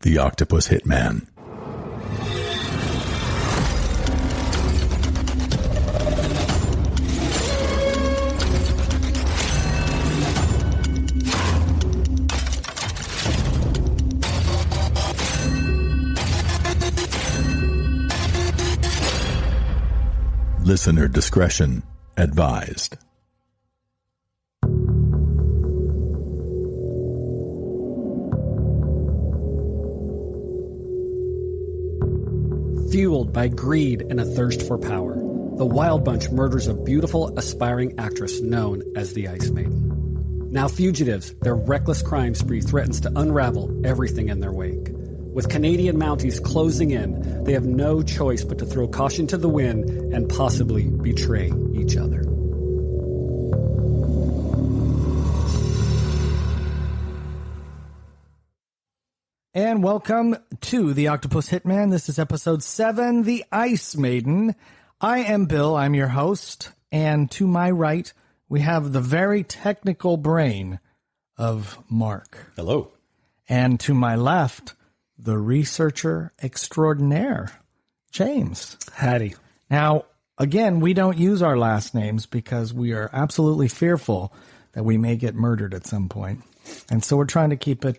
The Octopus Hitman. Listener discretion advised. Fueled by greed and a thirst for power, the Wild Bunch murders a beautiful, aspiring actress known as the Ice Maiden. Now fugitives, their reckless crime spree threatens to unravel everything in their wake. With Canadian Mounties closing in, they have no choice but to throw caution to the wind and possibly betray each other. And welcome to The Octopus Hitman. This is episode 7, The Ice Maiden. I am Bill, I'm your host, and to my right, we have the very technical brain of Mark. Hello. And to my left, the researcher extraordinaire, James. Hattie. Now, again, we don't use our last names because we are absolutely fearful that we may get murdered at some point. And so we're trying to keep it,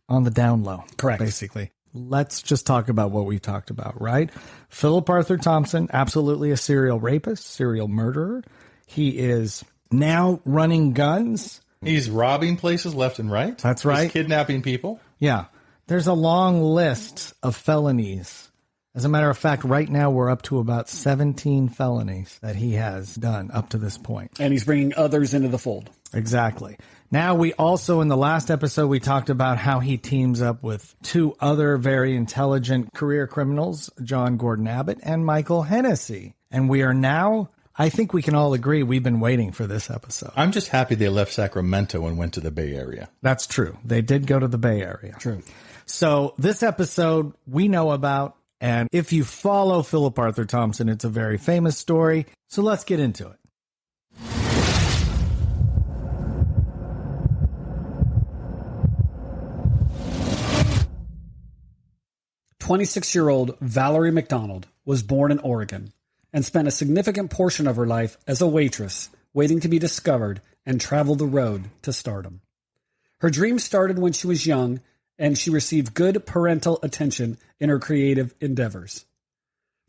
on the down low. Correct. Basically. Let's just talk about what we talked about, right? Philip Arthur Thompson, absolutely a serial rapist, serial murderer. He is now running guns. He's robbing places left and right. That's right. He's kidnapping people. Yeah. There's a long list of felonies. As a matter of fact, right now we're up to about 17 felonies that he has done up to this point. And he's bringing others into the fold. Exactly. Now, we also, in the last episode, we talked about how he teams up with two other very intelligent career criminals, John Gordon Abbott and Michael Hennessy. And we are now, I think we can all agree, we've been waiting for this episode. I'm just happy they left Sacramento and went to the Bay Area. That's true. They did go to the Bay Area. True. So this episode we know about, and if you follow Philip Arthur Thompson, it's a very famous story. So let's get into it. 26-year-old Valerie McDonald was born in Oregon and spent a significant portion of her life as a waitress, waiting to be discovered and travel the road to stardom. Her dream started when she was young, and she received good parental attention in her creative endeavors.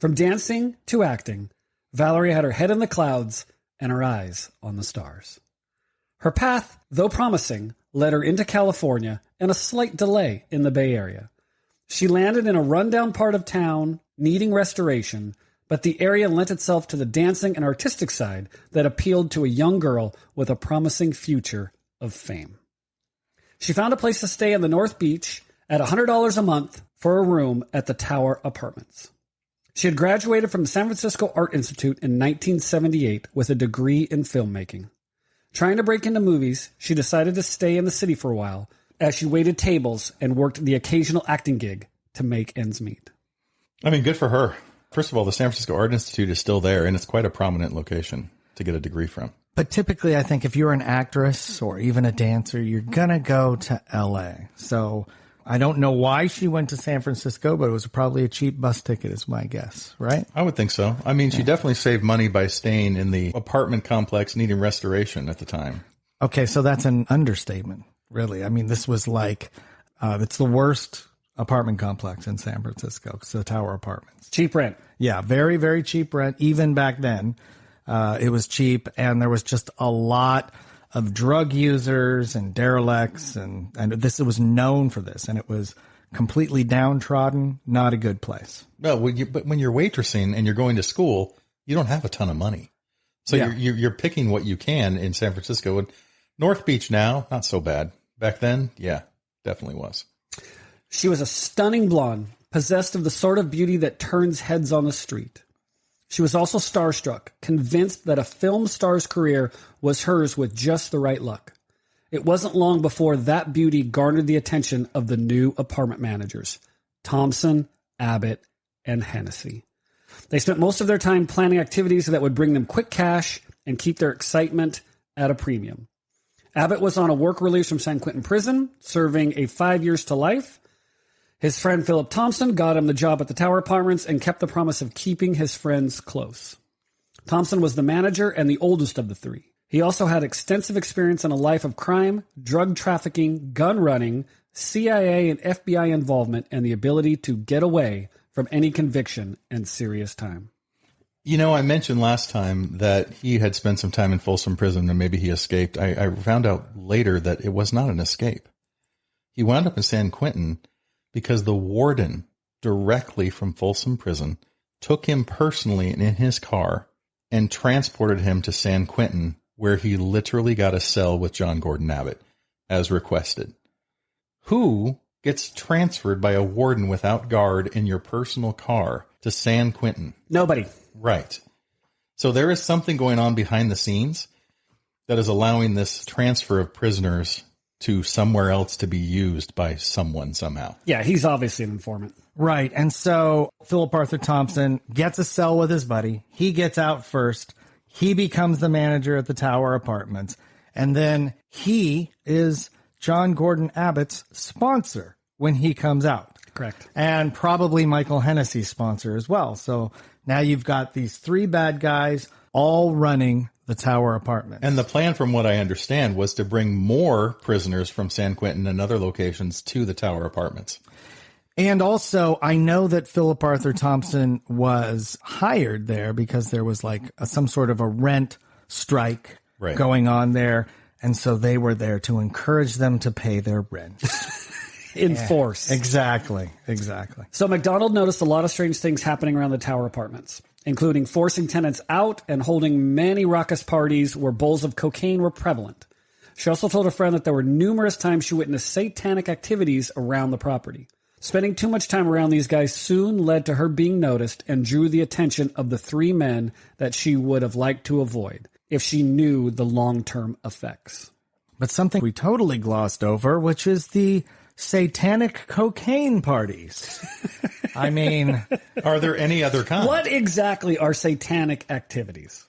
From dancing to acting, Valerie had her head in the clouds and her eyes on the stars. Her path, though promising, led her into California and a slight delay in the Bay Area. She landed in a rundown part of town, needing restoration, but the area lent itself to the dancing and artistic side that appealed to a young girl with a promising future of fame. She found a place to stay in the North Beach at $100 a month for a room at the Tower Apartments. She had graduated from the San Francisco Art Institute in 1978 with a degree in filmmaking. Trying to break into movies, she decided to stay in the city for a while as she waited tables and worked the occasional acting gig to make ends meet. I mean, good for her. First of all, the San Francisco Art Institute is still there, and it's quite a prominent location to get a degree from. But typically, I think if you're an actress or even a dancer, you're going to go to L.A. So I don't know why she went to San Francisco, but it was probably a cheap bus ticket is my guess, right? I would think so. I mean, she definitely saved money by staying in the apartment complex needing restoration at the time. Okay, so that's an understatement, really. I mean, this was like, it's the worst apartment complex in San Francisco. It's the Tower Apartments. Cheap rent. Yeah, very, very cheap rent. Even back then, it was cheap, and there was just a lot of drug users and derelicts, and this, it was known for this, and it was completely downtrodden, not a good place. No, but when you're waitressing and you're going to school, you don't have a ton of money. So Yeah. you're picking what you can in San Francisco. And North Beach now, not so bad. Back then, yeah, definitely was. She was a stunning blonde, possessed of the sort of beauty that turns heads on the street. She was also starstruck, convinced that a film star's career was hers with just the right luck. It wasn't long before that beauty garnered the attention of the new apartment managers, Thompson, Abbott, and Hennessy. They spent most of their time planning activities that would bring them quick cash and keep their excitement at a premium. Abbott was on a work release from San Quentin prison, serving a 5 years to life, His friend Philip Thompson got him the job at the Tower Apartments and kept the promise of keeping his friends close. Thompson was the manager and the oldest of the three. He also had extensive experience in a life of crime, drug trafficking, gun running, CIA and FBI involvement, and the ability to get away from any conviction and serious time. You know, I mentioned last time that he had spent some time in Folsom Prison and maybe he escaped. I found out later that it was not an escape. He wound up in San Quentin because the warden directly from Folsom Prison took him personally in his car and transported him to San Quentin, where he literally got a cell with John Gordon Abbott, as requested. Who gets transferred by a warden without guard in your personal car to San Quentin? Nobody. Right. So there is something going on behind the scenes that is allowing this transfer of prisoners to somewhere else to be used by someone somehow. Yeah, he's obviously an informant. Right. And so Philip Arthur Thompson gets a cell with his buddy. He gets out first. He becomes the manager at the Tower Apartments. And then he is John Gordon Abbott's sponsor when he comes out. Correct. And probably Michael Hennessy's sponsor as well. So now you've got these three bad guys all running the Tower Apartments. And the plan, from what I understand, was to bring more prisoners from San Quentin and other locations to the Tower Apartments. And also, I know that Philip Arthur Thompson was hired there because there was like some sort of a rent strike going on there. And so they were there to encourage them to pay their rent. Enforce. Exactly. So McDonald noticed a lot of strange things happening around the Tower Apartments, including forcing tenants out and holding many raucous parties where bowls of cocaine were prevalent. She also told a friend that there were numerous times she witnessed satanic activities around the property. Spending too much time around these guys soon led to her being noticed and drew the attention of the three men that she would have liked to avoid if she knew the long-term effects. But something we totally glossed over, which is the satanic cocaine parties. I mean, are there any other kinds? What exactly are satanic activities?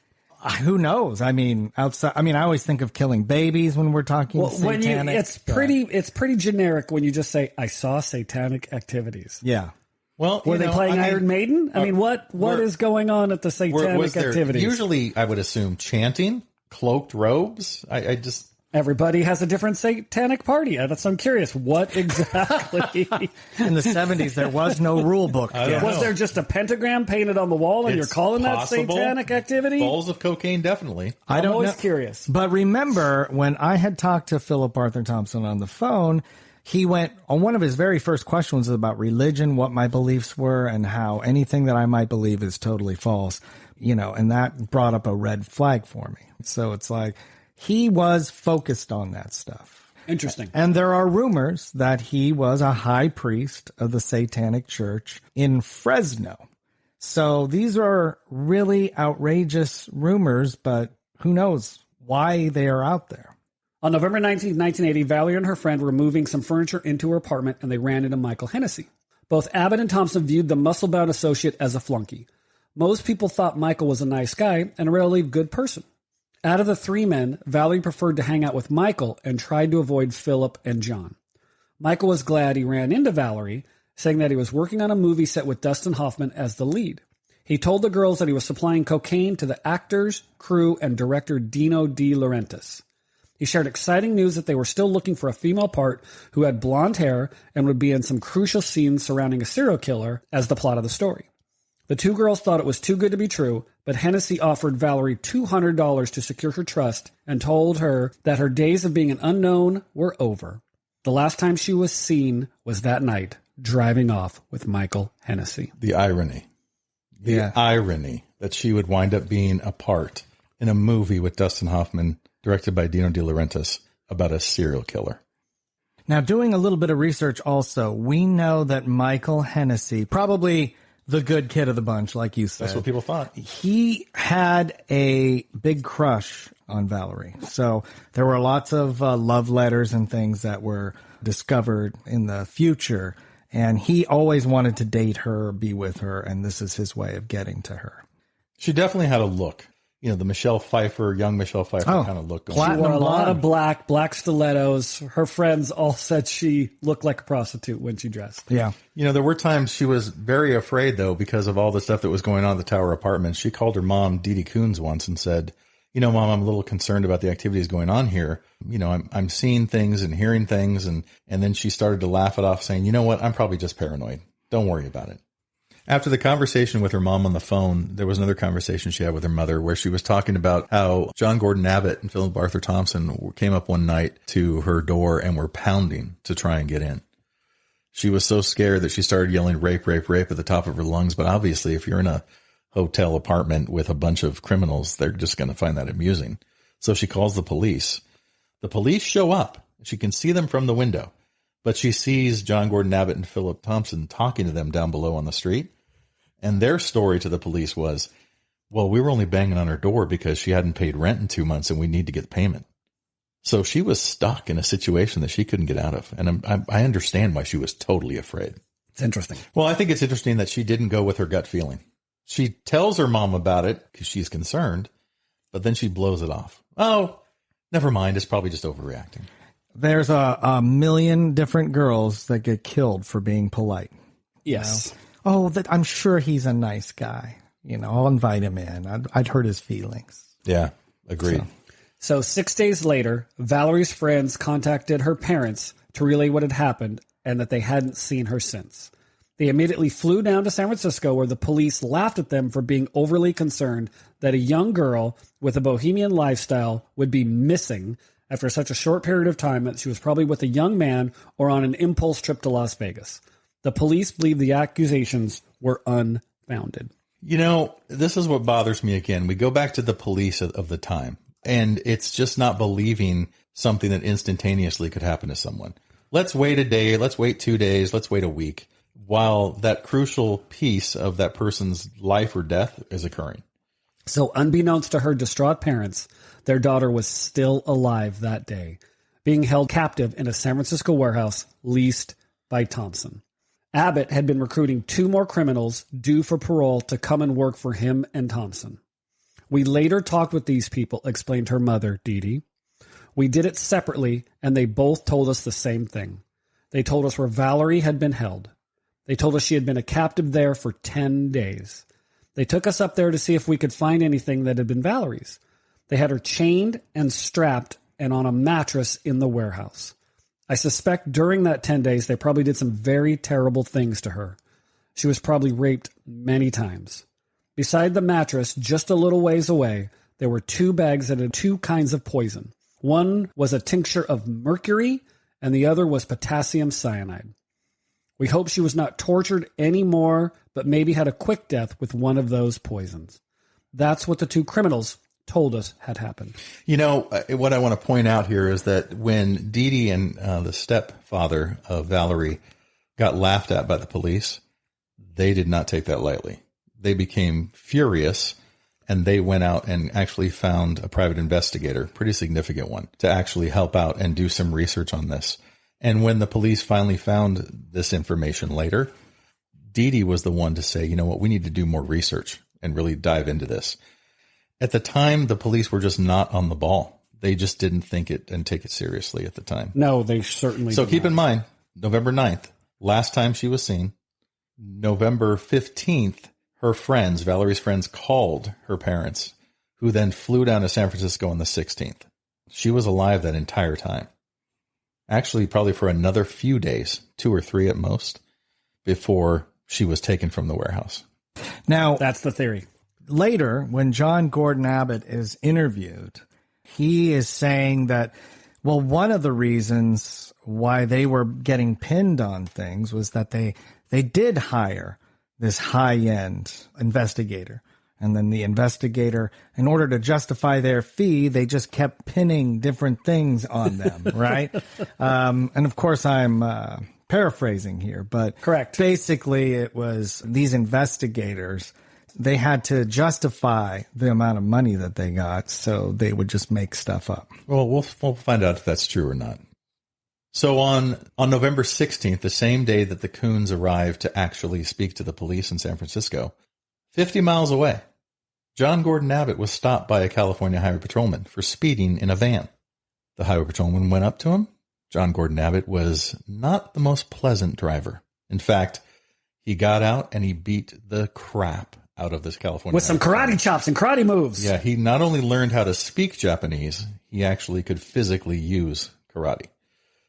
Who knows? I mean, outside. I mean, I always think of killing babies when we're talking satanic. It's pretty generic when you just say, "I saw satanic activities." Yeah. Well, were they playing Iron Maiden? I mean, what is going on at the satanic activities? Usually, I would assume chanting, cloaked robes. I just. Everybody has a different satanic party. I'm curious, what exactly? In the 70s, there was no rule book. Was there just a pentagram painted on the wall and you're calling that satanic activity? Bowls of cocaine, definitely. I'm always curious. But remember, when I had talked to Philip Arthur Thompson on the phone, he went on one of his very first questions about religion, what my beliefs were, and how anything that I might believe is totally false, and that brought up a red flag for me. So it's like, he was focused on that stuff. Interesting. And there are rumors that he was a high priest of the Satanic Church in Fresno. So these are really outrageous rumors, but who knows why they are out there. On November 19, 1980, Valerie and her friend were moving some furniture into her apartment and they ran into Michael Hennessy. Both Abbott and Thompson viewed the muscle-bound associate as a flunky. Most people thought Michael was a nice guy and a relatively good person. Out of the three men, Valerie preferred to hang out with Michael and tried to avoid Philip and John. Michael was glad he ran into Valerie, saying that he was working on a movie set with Dustin Hoffman as the lead. He told the girls that he was supplying cocaine to the actors, crew, and director Dino De Laurentiis. He shared exciting news that they were still looking for a female part who had blonde hair and would be in some crucial scenes surrounding a serial killer as the plot of the story. The two girls thought it was too good to be true, but Hennessy offered Valerie $200 to secure her trust and told her that her days of being an unknown were over. The last time she was seen was that night, driving off with Michael Hennessy. The irony. The irony that she would wind up being a part in a movie with Dustin Hoffman, directed by Dino De Laurentiis, about a serial killer. Now, doing a little bit of research also, we know that Michael Hennessy, probably the good kid of the bunch, like you said. That's what people thought. He had a big crush on Valerie. So there were lots of love letters and things that were discovered in the future. And he always wanted to date her, be with her, and this is his way of getting to her. She definitely had a look. the Michelle Pfeiffer, young Michelle Pfeiffer kind of look. She wore a Platinum lot of blonde. black stilettos. Her friends all said she looked like a prostitute when she dressed. Yeah. There were times she was very afraid, though, because of all the stuff that was going on at the Tower Apartments. She called her mom, Dee Dee Coons, once and said, Mom, I'm a little concerned about the activities going on here. I'm seeing things and hearing things. And then she started to laugh it off, saying, you know what? I'm probably just paranoid. Don't worry about it. After the conversation with her mom on the phone, there was another conversation she had with her mother where she was talking about how John Gordon Abbott and Philip Arthur Thompson came up one night to her door and were pounding to try and get in. She was so scared that she started yelling rape, rape, rape at the top of her lungs. But obviously, if you're in a hotel apartment with a bunch of criminals, they're just going to find that amusing. So she calls the police. The police show up. She can see them from the window. But she sees John Gordon Abbott and Philip Thompson talking to them down below on the street. And their story to the police was, well, we were only banging on her door because she hadn't paid rent in 2 months and we need to get payment. So she was stuck in a situation that she couldn't get out of. And I understand why she was totally afraid. It's interesting. Well, I think it's interesting that she didn't go with her gut feeling. She tells her mom about it because she's concerned, but then she blows it off. Oh, never mind. It's probably just overreacting. There's a million different girls that get killed for being polite. Yes. Oh, I'm sure he's a nice guy. I'll invite him in. I'd hurt his feelings. Yeah, agreed. So 6 days later, Valerie's friends contacted her parents to relay what had happened and that they hadn't seen her since. They immediately flew down to San Francisco, where the police laughed at them for being overly concerned that a young girl with a bohemian lifestyle would be missing after such a short period of time that she was probably with a young man or on an impulse trip to Las Vegas. The police believe the accusations were unfounded. This is what bothers me again. We go back to the police of the time, and it's just not believing something that instantaneously could happen to someone. Let's wait a day. Let's wait 2 days. Let's wait a week while that crucial piece of that person's life or death is occurring. So unbeknownst to her distraught parents, their daughter was still alive that day, being held captive in a San Francisco warehouse leased by Thompson. Abbott had been recruiting 2 more criminals due for parole to come and work for him and Thompson. We later talked with these people, explained her mother, Dee Dee. We did it separately, and they both told us the same thing. They told us where Valerie had been held. They told us she had been a captive there for 10 days. They took us up there to see if we could find anything that had been Valerie's. They had her chained and strapped and on a mattress in the warehouse. I suspect during that 10 days, they probably did some very terrible things to her. She was probably raped many times. Beside the mattress, just a little ways away, there were 2 bags that had 2 kinds of poison. One was a tincture of mercury, and the other was potassium cyanide. We hope she was not tortured anymore, but maybe had a quick death with one of those poisons. That's what the 2 criminals told us had happened. What I want to point out here is that when Dee Dee and the stepfather of Valerie got laughed at by the police, they did not take that lightly. They became furious, and they went out and actually found a private investigator, pretty significant one, to actually help out and do some research on this. And when the police finally found this information later, Dee Dee was the one to say, you know what, we need to do more research and really dive into this. At the time, the police were just not on the ball. They just didn't think it and take it seriously at the time. No, they certainly So did keep not. in mind, November 9th, last time she was seen. November 15th, her friends, Valerie's friends, called her parents, who then flew down to San Francisco on the 16th. She was alive that entire time. Actually, probably for another few days, 2 or 3 at most, before she was taken from the warehouse. Now, That's the theory. later, when John Gordon Abbott is interviewed, he is saying that, well, one of the reasons why they were getting pinned on things was that they did hire this high-end investigator. And then the investigator, in order to justify their fee, they just kept pinning different things on them, right? And of course, I'm paraphrasing here, but Correct. Basically, it was these investigators, they had to justify the amount of money that they got, so they would just make stuff up. Well, we'll find out if that's true or not. So on November 16th, the same day that the Coons arrived to actually speak to the police in San Francisco, 50 miles away, John Gordon Abbott was stopped by a California highway patrolman for speeding in a van. The highway patrolman went up to him. John Gordon Abbott was not the most pleasant driver. In fact, he got out and he beat the crap out of this California with some karate chops and karate moves. Yeah, he not only learned how to speak Japanese, he actually could physically use karate.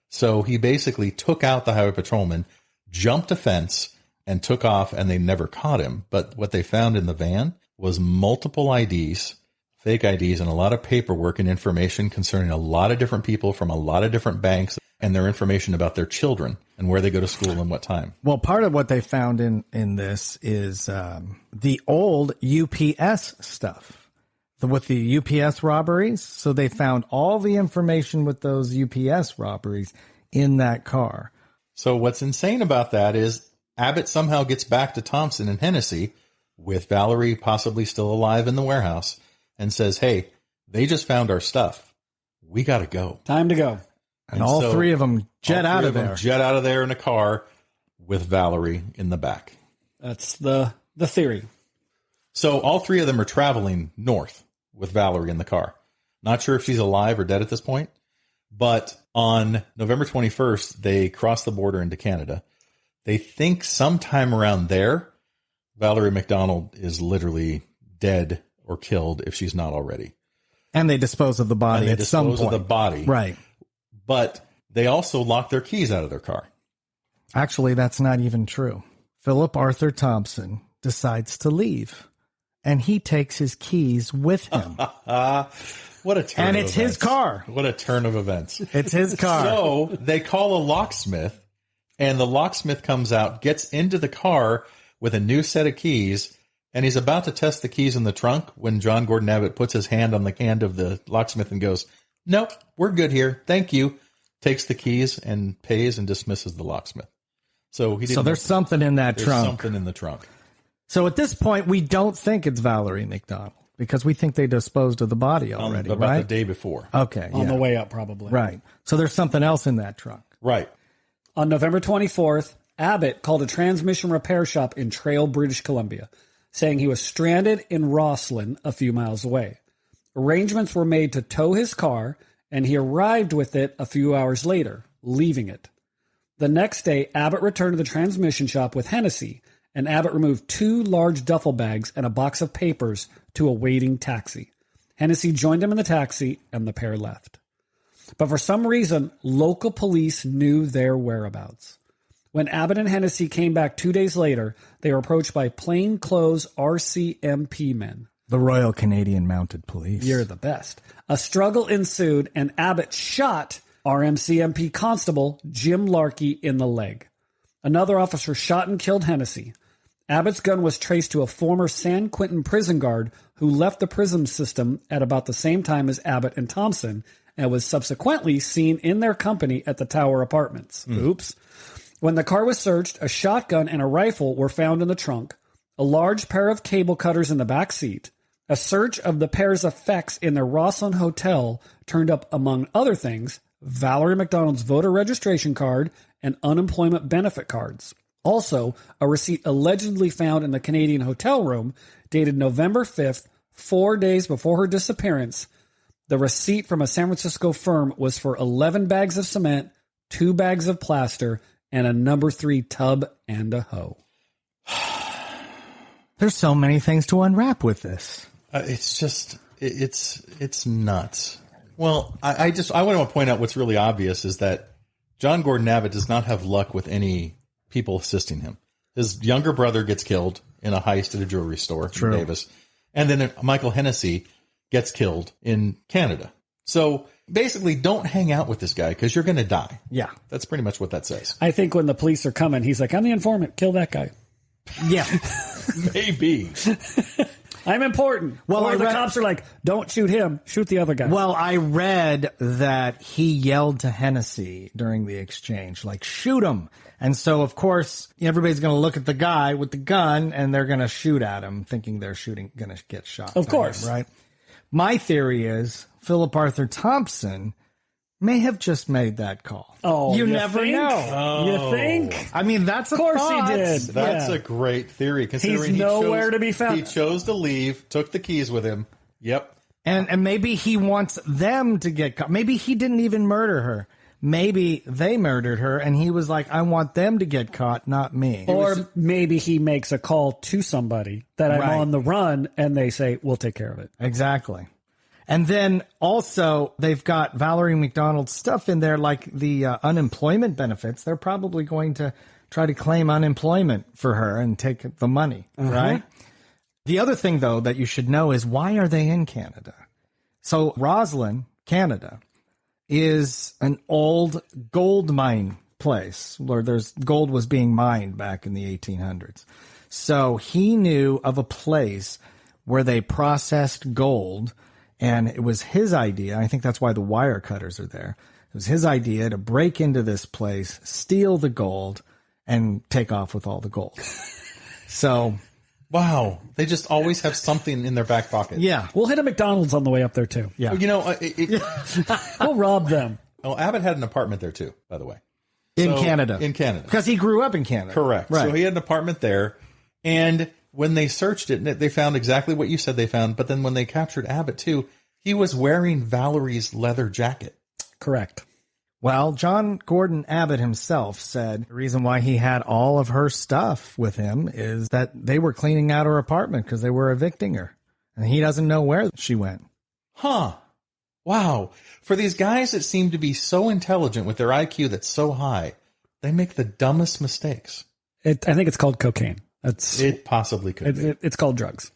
So he basically took out the highway patrolman, jumped a fence, and took off, and they never caught him. But what they found in the van was multiple IDs, fake IDs, and a lot of paperwork and information concerning a lot of different people from a lot of different banks and their information about their children and where they go to school and what time. Well, part of what they found in this is the old UPS stuff, with the UPS robberies. So they found all the information with those UPS robberies in that car. So what's insane about that is Abbott somehow gets back to Thompson and Hennessy with Valerie possibly still alive in the warehouse and says, hey, they just found our stuff. We got to go. Time to go. And all so three of them jet out of there. Jet out of there in a car with Valerie in the back. That's the theory. So all three of them are traveling north with Valerie in the car. Not sure if she's alive or dead at this point. But on November 21st, they cross the border into Canada. They think sometime around there, Valerie McDonald is literally dead or killed if she's not already. And they dispose of the body at some point. Dispose of the body. Right. But they also lock their keys out of their car. Actually, that's not even true. Philip Arthur Thompson decides to leave, and he takes his keys with him. What a turn and of it's events. His car. What a turn of events. It's his car. So they call a locksmith, and the locksmith comes out, gets into the car with a new set of keys, and he's about to test the keys in the trunk when John Gordon Abbott puts his hand on the hand of the locksmith and goes, nope, we're good here. Thank you. Takes the keys and pays and dismisses the locksmith. So there's something in that trunk. There's something in the trunk. So at this point, we don't think it's Valerie McDonald because we think they disposed of the body already, about right? the day before. Okay. On the way up, probably. Right. So there's something else in that trunk. Right. On November 24th, Abbott called a transmission repair shop in Trail, British Columbia, saying he was stranded in Roslyn, a few miles away. Arrangements were made to tow his car, and he arrived with it a few hours later, leaving it. The next day, Abbott returned to the transmission shop with Hennessy, and Abbott removed 2 large duffel bags and a box of papers to a waiting taxi. Hennessy joined him in the taxi, and the pair left. But for some reason, local police knew their whereabouts. When Abbott and Hennessy came back 2 days later, they were approached by plainclothes RCMP men. The Royal Canadian Mounted Police. You're the best. A struggle ensued, and Abbott shot RMCMP Constable Jim Larkey in the leg. Another officer shot and killed Hennessy. Abbott's gun was traced to a former San Quentin prison guard who left the prison system at about the same time as Abbott and Thompson and was subsequently seen in their company at the Tower Apartments. Oops. When the car was searched, a shotgun and a rifle were found in the trunk, a large pair of cable cutters in the back seat. A search of the pair's effects in their Roslyn hotel turned up, among other things, Valerie McDonald's voter registration card and unemployment benefit cards. Also, a receipt allegedly found in the Canadian hotel room, dated November 5th, 4 days before her disappearance. The receipt from a San Francisco firm was for 11 bags of cement, 2 bags of plaster, and a number 3 tub and a hoe. There's so many things to unwrap with this. It's just, it's nuts. Well, I want to point out what's really obvious is that John Gordon Abbott does not have luck with any people assisting him. His younger brother gets killed in a heist at a jewelry store in Davis. And then Michael Hennessy gets killed in Canada. So basically, don't hang out with this guy because you're going to die. Yeah. That's pretty much what that says. I think when the police are coming, he's like, I'm the informant. Kill that guy. Yeah. Maybe. I'm important. Well, or the cops are like, don't shoot him. Shoot the other guy. Well, I read that he yelled to Hennessy during the exchange, like, shoot him. And so, of course, everybody's going to look at the guy with the gun and they're going to shoot at him, thinking they're going to get shot. Of course. Him, right? My theory is Philip Arthur Thompson may have just made that call. Oh, you you never think? know. You think? I mean, that's a Of course thought. he did. That's Yeah. a great theory. Considering He's nowhere to be found. He chose to leave, took the keys with him. Yep. And maybe he wants them to get caught. Maybe he didn't even murder her. Maybe they murdered her, and he was like, I want them to get caught, not me. Or maybe he makes a call to somebody that I'm Right. on the run, and they say, we'll take care of it. Exactly. And then also, they've got Valerie McDonald's stuff in there, like the unemployment benefits. They're probably going to try to claim unemployment for her and take the money, right? The other thing, though, that you should know is why are they in Canada? So Roslyn, Canada, is an old gold mine place where gold was being mined back in the 1800s. So he knew of a place where they processed gold, and it was his idea. I think that's why the wire cutters are there. It was his idea to break into this place, steal the gold, and take off with all the gold. So, Wow. They just always have something in their back pocket. yeah. We'll hit a McDonald's on the way up there, too. Yeah. You know, We'll rob them. well, Abbott had an apartment there too, by the way. In So- Canada. In Canada. Because he grew up in Canada. Correct. Right. So he had an apartment there. And when they searched it, they found exactly what you said they found. But then when they captured Abbott too, he was wearing Valerie's leather jacket. Correct. Well, John Gordon Abbott himself said the reason why he had all of her stuff with him is that they were cleaning out her apartment because they were evicting her. And he doesn't know where she went. Huh. Wow. For these guys that seem to be so intelligent with their IQ that's so high, they make the dumbest mistakes. I think it's called cocaine. It possibly could be. It's called drugs.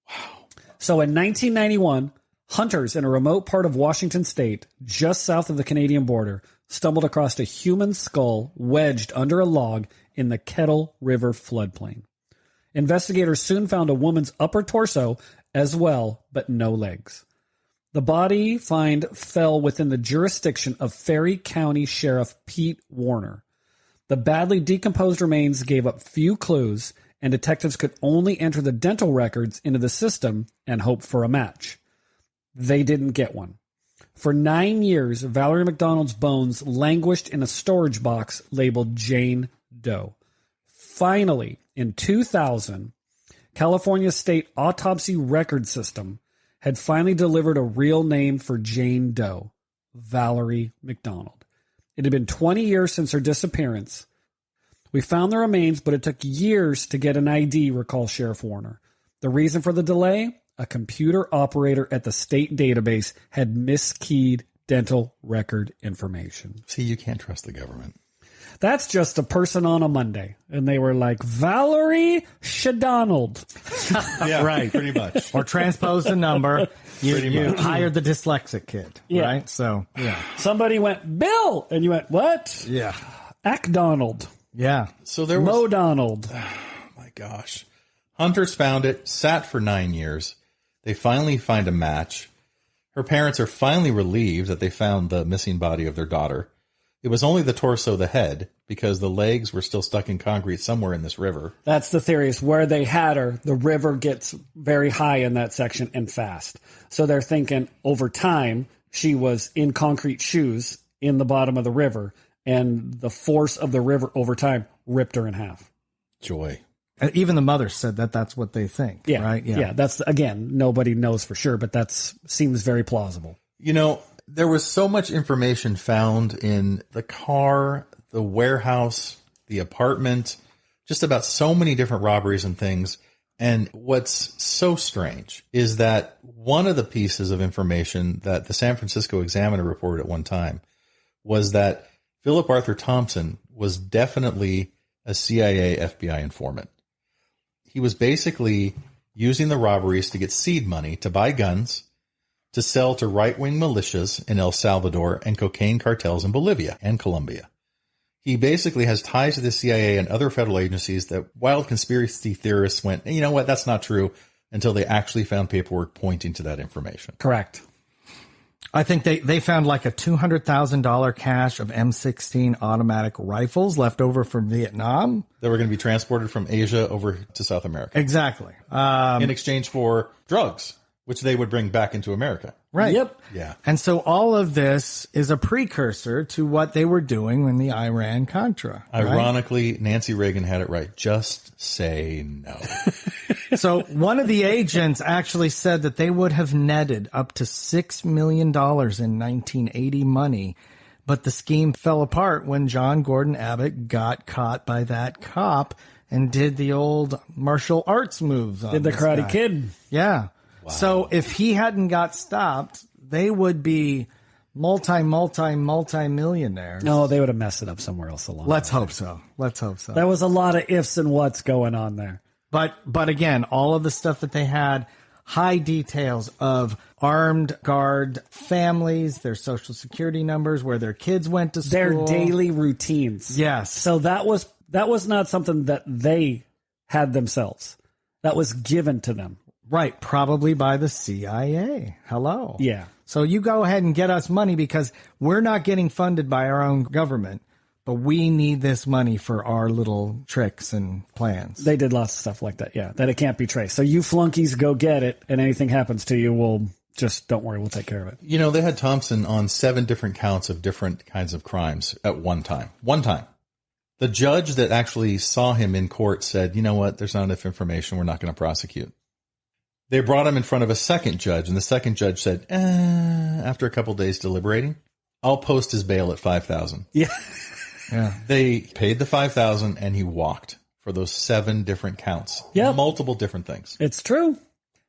Wow. So in 1991, hunters in a remote part of Washington state, just south of the Canadian border, stumbled across a human skull wedged under a log in the Kettle River floodplain. Investigators soon found a woman's upper torso as well, but no legs. The body find fell within the jurisdiction of Ferry County Sheriff Pete Warner. The badly decomposed remains gave up few clues, and detectives could only enter the dental records into the system and hope for a match. They didn't get one. For 9 years, Valerie McDonald's bones languished in a storage box labeled Jane Doe. Finally, in 2000, California State Autopsy Record System had finally delivered a real name for Jane Doe, Valerie McDonald. It had been 20 years since her disappearance. We found the remains, but it took years to get an ID, recalls Sheriff Warner. The reason for the delay? A computer operator at the state database had miskeyed dental record information. See, you can't trust the government. That's just a person on a Monday. And they were like, Valerie Shadonald. Yeah, Right. pretty much. Or transposed a number. Pretty You much. hired the dyslexic kid. Yeah. Right? So, yeah. Somebody went, Bill! And you went, what? Yeah. Ack-Donald. Yeah. So there was, Mo-Donald. my gosh. Hunters found it, sat for 9 years. They finally find a match. Her parents are finally relieved that they found the missing body of their daughter. It was only the torso, the head, because the legs were still stuck in concrete somewhere in this river. That's the theory, is where they had her, the river gets very high in that section and fast. So they're thinking over time, she was in concrete shoes in the bottom of the river, and the force of the river over time ripped her in half. Joy. And even the mother said that that's what they think. Yeah. Right? Yeah. That's, again, nobody knows for sure, but seems very plausible. You know, there was so much information found in the car, the warehouse, the apartment, just about so many different robberies and things. And what's so strange is that one of the pieces of information that the San Francisco Examiner reported at one time was that Philip Arthur Thompson was definitely a CIA FBI informant. He was basically using the robberies to get seed money to buy guns, to sell to right-wing militias in El Salvador and cocaine cartels in Bolivia and Colombia. He basically has ties to the CIA and other federal agencies that wild conspiracy theorists went, you know what, that's not true, until they actually found paperwork pointing to that information. Correct. I think they found like a $200,000 cache of M16 automatic rifles left over from Vietnam. That were going to be transported from Asia over to South America Exactly. in exchange for drugs. which they would bring back into America. Right. Yep. Yeah. And so all of this is a precursor to what they were doing in the Iran-Contra. Right? Ironically, Nancy Reagan had it right. Just say no. So one of the agents actually said that they would have netted up to $6 million in 1980 money, but the scheme fell apart when John Gordon Abbott got caught by that cop and did the old martial arts moves on Did the this Karate guy. Kid. Yeah. Wow. So if he hadn't got stopped, they would be multi-millionaires. No, they would have messed it up somewhere else along. Let's hope so. Let's hope so. There was a lot of ifs and whats going on there. But again, all of the stuff that they had, high details of armed guard families, their social security numbers, where their kids went to school. Their daily routines. Yes. So that was not something that they had themselves. That was given to them. Right. Probably by the CIA. Hello. Yeah. So you go ahead and get us money because we're not getting funded by our own government, but we need this money for our little tricks and plans. They did lots of stuff like that, yeah, that it can't be traced. So you flunkies go get it, and anything happens to you, we'll just, don't worry, we'll take care of it. You know, they had Thompson on 7 different counts of different kinds of crimes at one time. One time. The judge that actually saw him in court said, you know what, there's not enough information, we're not going to prosecute. They brought him in front of a second judge, and the second judge said, after a couple days deliberating, I'll post his bail at $5,000. Yeah. Yeah. They paid the $5,000, and he walked for those 7 different counts. Yep. Multiple different things. It's true.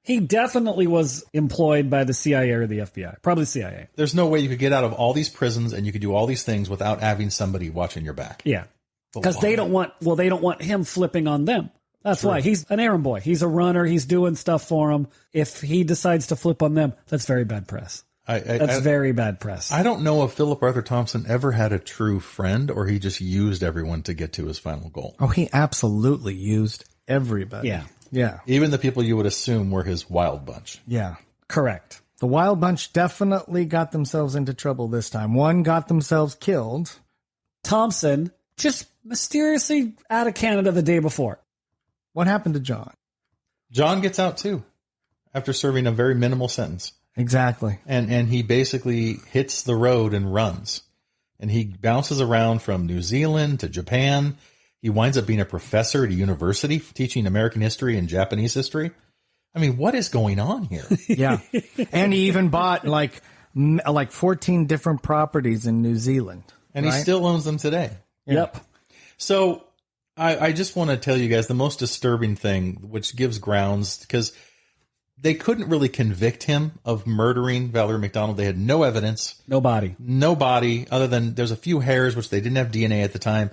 He definitely was employed by the CIA or the FBI. Probably CIA. There's no way you could get out of all these prisons and you could do all these things without having somebody watching your back. Yeah. Because they don't want him flipping on them. That's why he's an errand boy. He's a runner. He's doing stuff for them. If he decides to flip on them, that's very bad press. That's very bad press. I don't know if Philip Arthur Thompson ever had a true friend or he just used everyone to get to his final goal. Oh, he absolutely used everybody. Yeah. Yeah. Even the people you would assume were his wild bunch. Yeah. Correct. The Wild Bunch definitely got themselves into trouble this time. One got themselves killed. Thompson just mysteriously out of Canada the day before. What happened to John? John gets out too after serving a very minimal sentence. Exactly. And he basically hits the road and runs. And he bounces around from New Zealand to Japan. He winds up being a professor at a university teaching American history and Japanese history. I mean, what is going on here? Yeah. And he even bought like 14 different properties in New Zealand. And he still owns them today. Yeah. Yep. So I just want to tell you guys the most disturbing thing, which gives grounds, because they couldn't really convict him of murdering Valerie McDonald. They had no evidence. No body. No body, other than there's a few hairs, which they didn't have DNA at the time.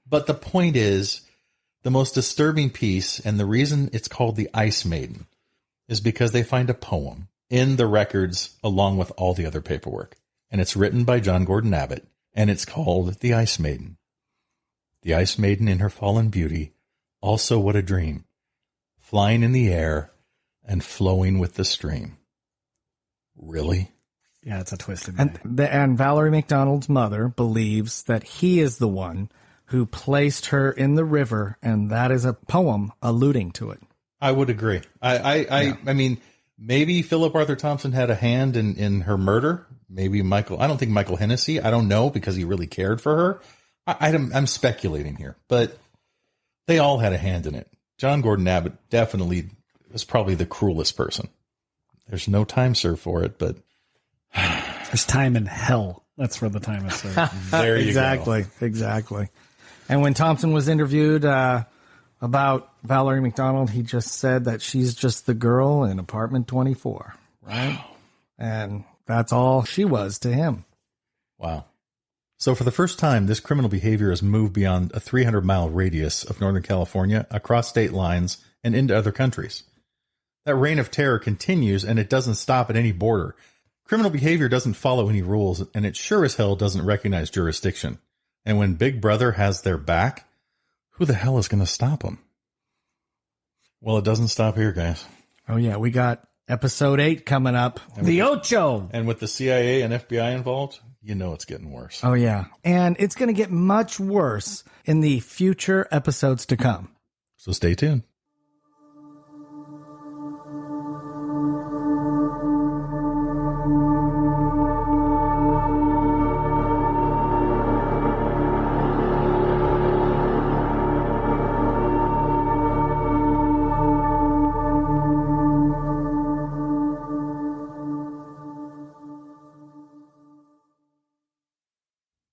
But the point is, the most disturbing piece, and the reason it's called the Ice Maiden, is because they find a poem in the records along with all the other paperwork. And it's written by John Gordon Abbott, and it's called The Ice Maiden. The Ice Maiden in her fallen beauty, also what a dream, flying in the air and flowing with the stream. Really? Yeah, it's a twisted And Valerie McDonald's mother believes that he is the one who placed her in the river, and that is a poem alluding to it. I would agree. I mean, maybe Philip Arthur Thompson had a hand in her murder. Maybe Michael. I don't think Michael Hennessy. I don't know, because he really cared for her. I'm speculating here, but they all had a hand in it. John Gordon Abbott definitely was probably the cruelest person. There's no time served for it, but there's time in hell. That's where the time is served. There you go. Exactly. And when Thompson was interviewed about Valerie McDonald, he just said that she's just the girl in apartment 24. Right? Wow. And that's all she was to him. Wow. So for the first time, this criminal behavior has moved beyond a 300-mile radius of Northern California, across state lines, and into other countries. That reign of terror continues, and it doesn't stop at any border. Criminal behavior doesn't follow any rules, and it sure as hell doesn't recognize jurisdiction. And when Big Brother has their back, who the hell is going to stop them? Well, it doesn't stop here, guys. Oh, yeah. We got episode 8 coming up. The Ocho. And with the CIA and FBI involved, you know it's getting worse. Oh, yeah. And it's going to get much worse in the future episodes to come. So stay tuned.